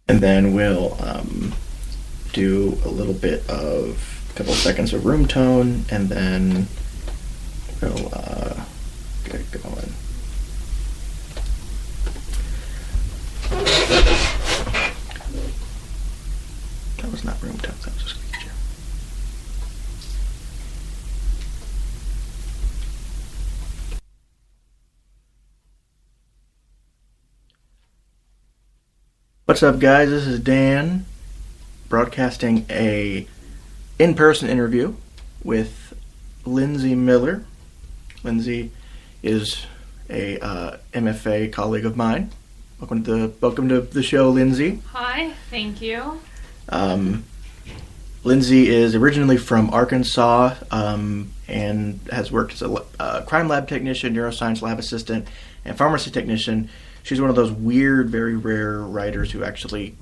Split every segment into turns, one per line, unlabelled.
and then we'll do a little bit of a couple of seconds of room tone, and then we'll get it going. That was not room tone, that was just feature. What's up, guys? This is Dan, broadcasting a in-person interview with Linsey Miller. Linsey is a MFA colleague of mine. Welcome to the show, Linsey.
Hi, thank you.
Linsey is originally from Arkansas and has worked as a crime lab technician, neuroscience lab assistant, and pharmacy technician. She's one of those weird, very rare writers who actually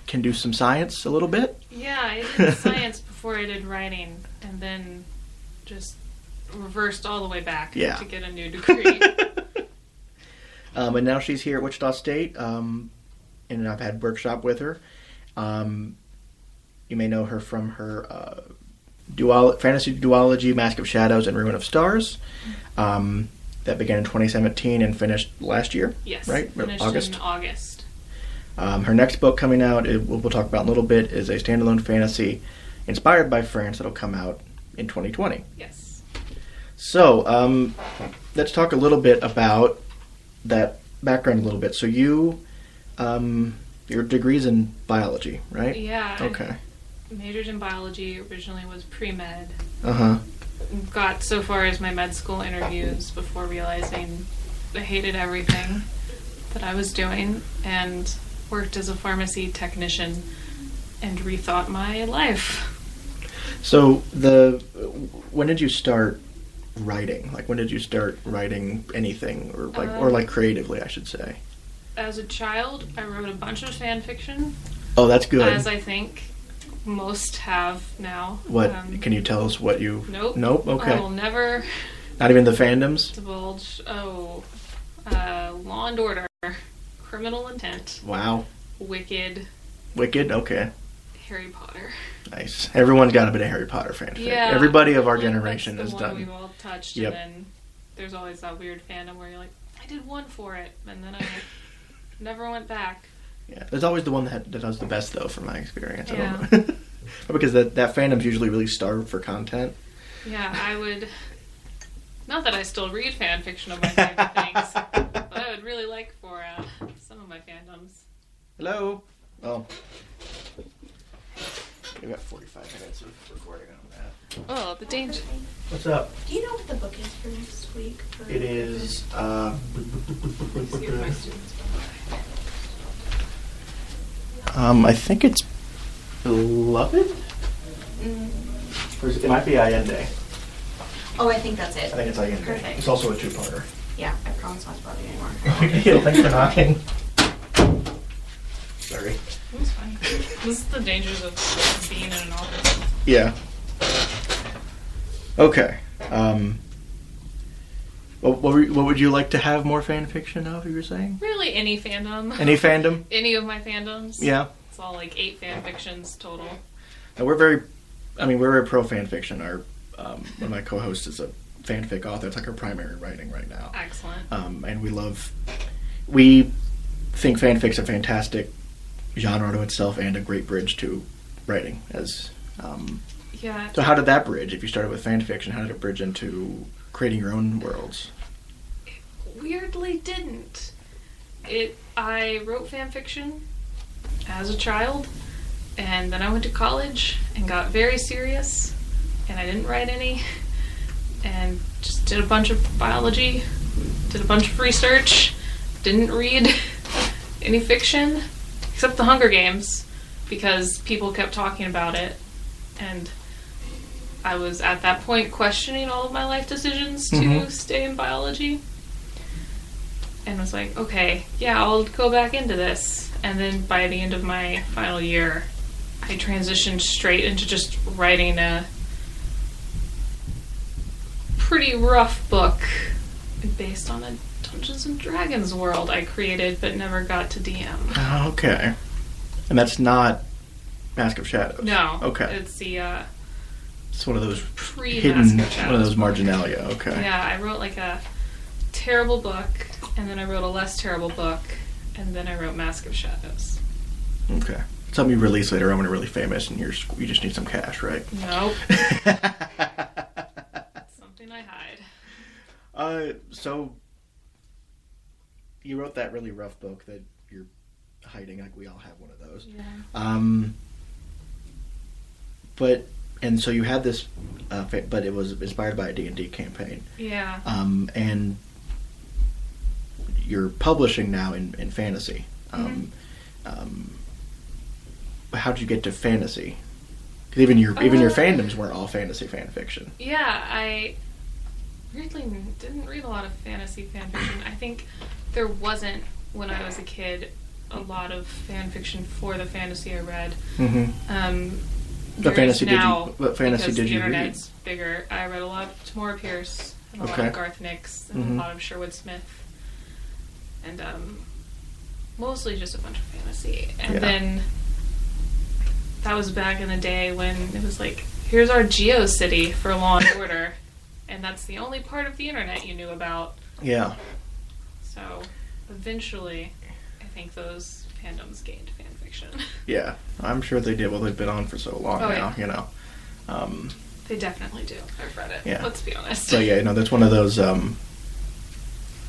can do some science a little bit.
Yeah, I did science before I did writing, and then just reversed all the way back to get a new degree.
And now she's here at Wichita State, and I've had workshop with her. You may know her from her fantasy duology, Mask of Shadows and Ruin of Stars. That began in 2017 and finished last year.
Yes,
right?
Finished
August.
in August.
Her next book coming out, we'll talk about in a little bit, is a standalone fantasy inspired by France that'll come out in 2020.
Yes.
So, let's talk a little bit about that background a little bit. So you, your degree's in biology, right?
Yeah.
Okay.
I majored in biology, originally was pre-med.
Uh-huh.
Got so far as my med school interviews before realizing I hated everything that I was doing, and worked as a pharmacy technician and rethought my life.
So when did you start writing? Like, when did you start writing anything, or creatively, I should say?
As a child, I wrote a bunch of fan fiction.
Oh, that's good.
As I think most have now.
What can you tell us? What you?
Nope.
Okay.
I will never.
Not even the fandoms.
Divulge. Law and Order, Criminal Intent.
Wow.
Wicked.
Okay.
Harry Potter.
Nice. Everyone's got a bit of Harry Potter fanfic.
Yeah.
Everybody of our generation
has
has done.
We've all touched,
Yep.
And then there's always that weird fandom where you're like, I did one for it, and then I never went back.
Yeah, there's always the one that does the best, though, from my experience.
Yeah.
I don't know. Because that fandom's usually really starved for content.
Yeah, I would. Not that I still read fan fiction of my favorite things, but I would really like for some of my fandoms.
Hello. Oh. We've got 45 minutes of recording on that.
Oh, the danger.
What's up?
Do you know what the book is for next week?
It is. I think it's Beloved? Or it might be Allende.
Oh, I think that's it.
I think it's Allende.
Perfect.
It's also a two-parter.
Yeah, I promise not to bother you anymore.
Yeah, thanks for knocking. Sorry.
It's fine. This is the dangers of being in an office.
Yeah. Okay. What would you like to have more fan fiction of, you were saying?
Really, any fandom.
Any fandom?
Any of my fandoms.
Yeah.
It's all like 8 fan fictions total.
And we're very pro fan fiction. Our one of my co-hosts is a fanfic author. It's like her primary writing right now.
Excellent.
And we think fanfic's a fantastic genre to itself and a great bridge to writing.
Yeah.
So how did that bridge? If you started with fan fiction, how did it bridge into creating your own worlds?
It weirdly didn't. I wrote fan fiction as a child, and then I went to college and got very serious, and I didn't write any, and just did a bunch of biology, did a bunch of research, didn't read any fiction, except The Hunger Games, because people kept talking about it, and I was at that point questioning all of my life decisions to stay in biology, and was like, okay, yeah, I'll go back into this. And then by the end of my final year, I transitioned straight into just writing a pretty rough book based on a Dungeons and Dragons world I created but never got to DM.
Okay. And that's not Mask of Shadows?
No.
Okay.
It's the
It's one of those
pre-Mask of Shadows.
one of those marginalia, okay.
Yeah, I wrote like a terrible book, and then I wrote a less terrible book, and then I wrote Mask of Shadows.
Okay. Something you release later on when you're really famous and you just need some cash, right?
Nope. Something I hide.
So you wrote that really rough book that you're hiding, like we all have one of those.
Yeah.
And so you had this, but it was inspired by a D&D campaign.
Yeah.
And you're publishing now in fantasy. How did you get to fantasy? 'Cause even your fandoms weren't all fantasy fan fiction.
Yeah, I weirdly didn't read a lot of fantasy fan fiction. I think there wasn't, when I was a kid, a lot of fan fiction for the fantasy I read.
Mm-hmm. What fantasy did you read?
The internet's bigger. I read a lot of Tamora Pierce and a lot of Garth Nix and a lot of Sherwood Smith, and mostly just a bunch of fantasy. And then that was back in the day when it was like, here's our GeoCity for Law and Order, and that's the only part of the internet you knew about.
Yeah.
So eventually, I think those fandoms gained fan fiction.
Yeah, I'm sure they did. Well, they've been on for so long now, you know.
They definitely do. I've read it.
Yeah.
Let's be honest.
So yeah, that's one of those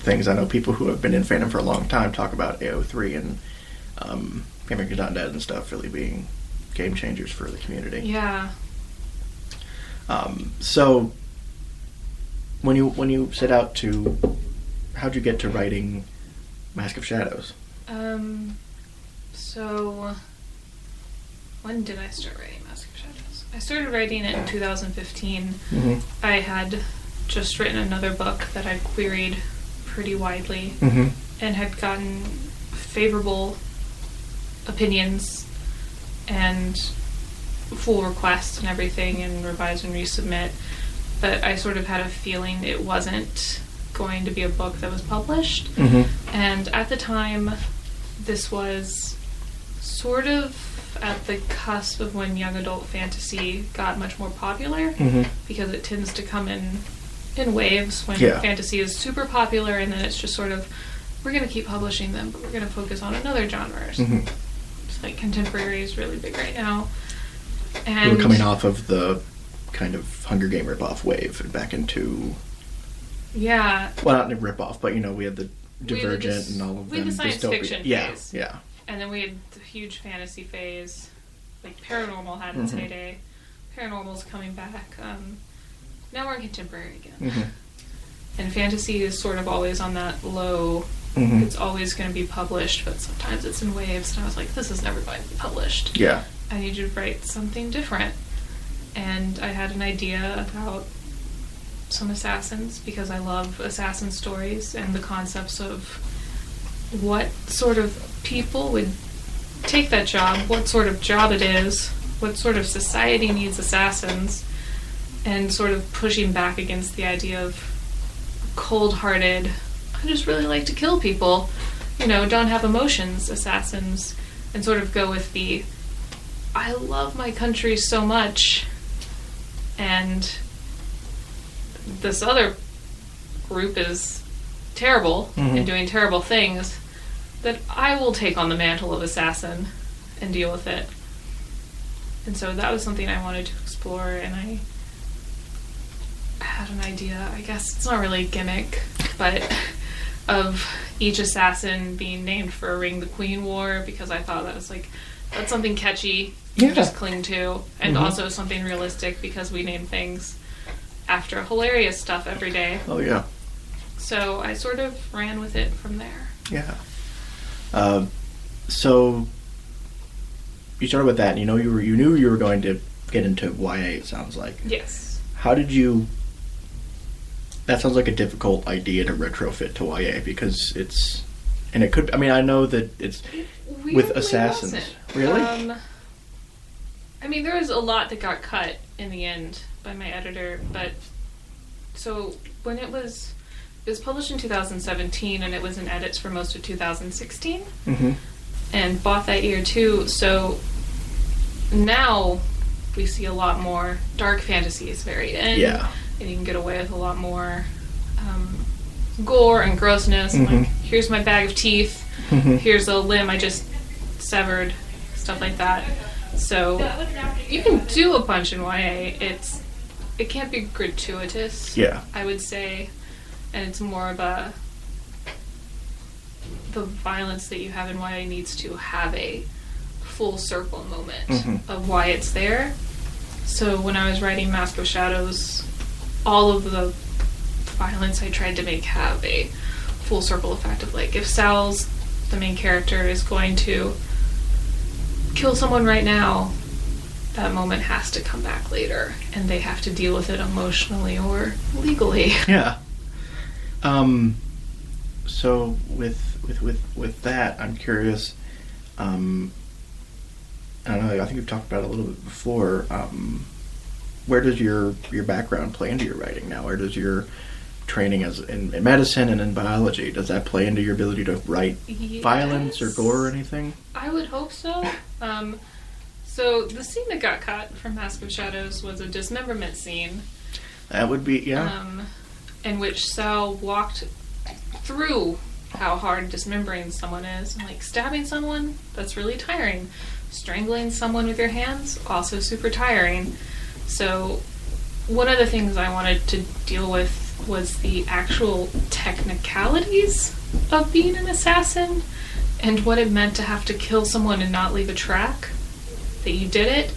things. I know people who have been in fandom for a long time talk about AO3 and American.net and stuff really being game changers for the community.
Yeah.
So when you set out to, how'd you get to writing Mask of Shadows?
So when did I start writing Mask of Shadows? I started writing it in 2015.
Mm-hmm.
I had just written another book that I queried pretty widely and had gotten favorable opinions and full requests and everything, and revise and resubmit, but I sort of had a feeling it wasn't going to be a book that was published. And at the time, this was sort of at the cusp of when young adult fantasy got much more popular, because it tends to come in waves when fantasy is super popular, and then it's just sort of, we're going to keep publishing them, but we're going to focus on another genres. It's like contemporary is really big right now. And
we're coming off of the kind of Hunger Game ripoff wave and back into...
Yeah.
Well, not a ripoff, but we had the Divergent and all of them.
We had the science fiction phase.
Yeah.
And then we had the huge fantasy phase. Like Paranormal had its heyday. Paranormal's coming back. Now we're in contemporary again. And fantasy is sort of always on that low. It's always going to be published, but sometimes it's in waves. And I was like, this is never going to be published.
Yeah.
I need you to write something different. And I had an idea about some assassins, because I love assassin stories and the concepts of what sort of people would take that job, what sort of job it is, what sort of society needs assassins, and sort of pushing back against the idea of cold-hearted, I just really like to kill people, don't have emotions assassins, and sort of go with the, I love my country so much, and this other group is terrible and doing terrible things, that I will take on the mantle of assassin and deal with it. And so that was something I wanted to explore, and I had an idea, I guess it's not really a gimmick, but of each assassin being named for a Ring the Queen wore, because I thought that was that's something catchy to just cling to, and also something realistic, because we name things after hilarious stuff every day.
Oh, yeah.
So I sort of ran with it from there.
Yeah. So you started with that, and you knew you were going to get into YA, it sounds like.
Yes.
How did you... That sounds like a difficult idea to retrofit to YA, because it's... And it could... I mean, I know that it's...
Weirdly
with assassins.
Wasn't.
Really?
I mean, there was a lot that got cut in the end by my editor, but... So, when it was published in 2017, and it was in edits for most of 2016. and bought that year too. So now we see a lot more dark fantasies very in.
Yeah.
And you can get away with a lot more gore and grossness. And like, here's my bag of teeth. Here's a limb I just severed. Stuff like that. So you can do a bunch in YA. It can't be gratuitous.
Yeah.
I would say, and it's more of the violence that you have in YA needs to have a full circle moment of why it's there. So when I was writing Mask of Shadows, all of the violence I tried to make have a full circle effect of like, if Sal's the main character is going to kill someone right now, that moment has to come back later, and they have to deal with it emotionally or legally.
Yeah. So with that, I'm curious. I don't know. I think we've talked about it a little bit before. Where does your background play into your writing now? Where does your training as in medicine and in biology, does that play into your ability to write violence or gore or anything?
I would hope so. So the scene that got cut from Mask of Shadows was a dismemberment scene.
That would be, yeah.
In which Sal walked through how hard dismembering someone is. And like stabbing someone, that's really tiring. Strangling someone with your hands, also super tiring. So one of the things I wanted to deal with was the actual technicalities of being an assassin and what it meant to have to kill someone and not leave a track that you did it,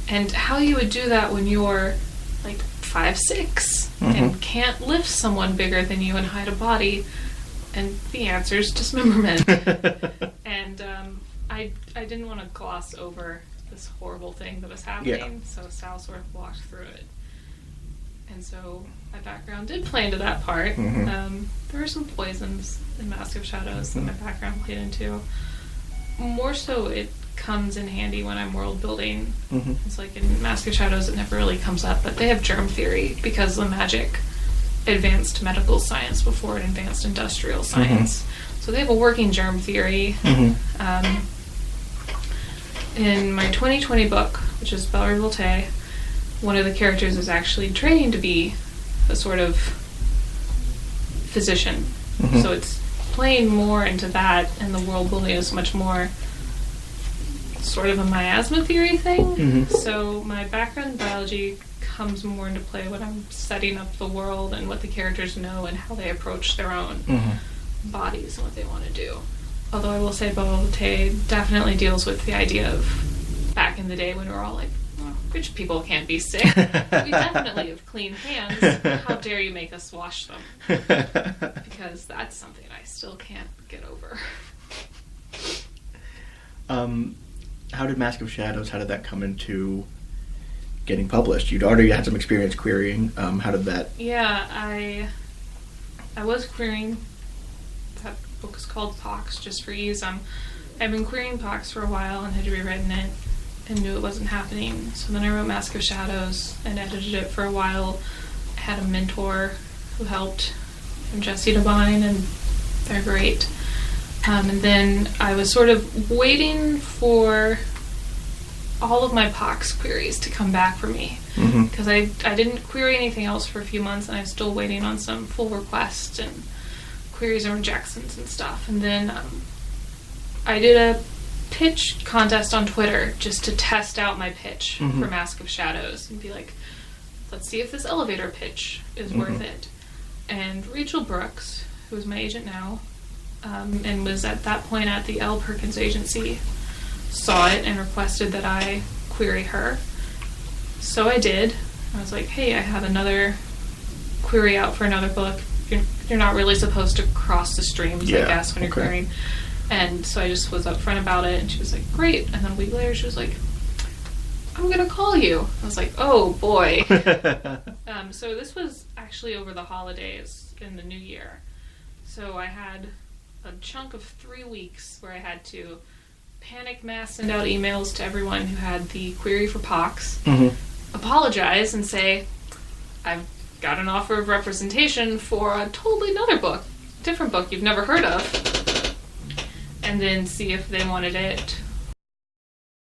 and how you would do that when you're like 5'6" and can't lift someone bigger than you and hide a body, and the answer is dismemberment. And I didn't want to gloss over this horrible thing that was happening, so Sal sort of walked through it. And so my background did play into that part. There were some poisons in Mask of Shadows that my background played into. More so, it comes in handy when I'm world building. It's like in Mask of Shadows, it never really comes up, but they have germ theory because the magic advanced medical science before it advanced industrial science. So they have a working germ theory. In my 2020 book, which is Belle Revolte, one of the characters is actually training to be a sort of physician. So it's playing more into that, and the world building is much more sort of a miasma theory thing. So my background in biology comes more into play when I'm setting up the world and what the characters know and how they approach their own bodies and what they want to do. Although I will say Belle Revolte definitely deals with the idea of back in the day when we were all like, well, rich people can't be sick. We definitely have clean hands. How dare you make us wash them? Because that's something I still can't get over.
How did Mask of Shadows, how did that come into getting published? You'd already had some experience querying. How did that...
Yeah, I was querying. That book is called Pox, just for ease. I've been querying Pox for a while and had rewritten it and knew it wasn't happening. So then I wrote Mask of Shadows and edited it for a while. I had a mentor who helped, from Jesse Devine, and they're great. And then I was sort of waiting for all of my Pox queries to come back for me. Because I didn't query anything else for a few months, and I'm still waiting on some full requests and queries and rejections and stuff. And then I did a pitch contest on Twitter just to test out my pitch for Mask of Shadows and be like, let's see if this elevator pitch is worth it. And Rachel Brooks, who is my agent now, and was at that point at the L. Perkins agency, saw it and requested that I query her. So I did. I was like, hey, I have another query out for another book. You're not really supposed to cross the streams, I guess, when you're querying. And so I just was upfront about it, and she was like, great. And then a week later, she was like, I'm going to call you. I was like, oh, boy. So this was actually over the holidays in the new year. So I had a chunk of 3 weeks where I had to panic mass send out emails to everyone who had the query for Pox, apologize and say, I've got an offer of representation for a totally another book, different book you've never heard of. and then see if they wanted it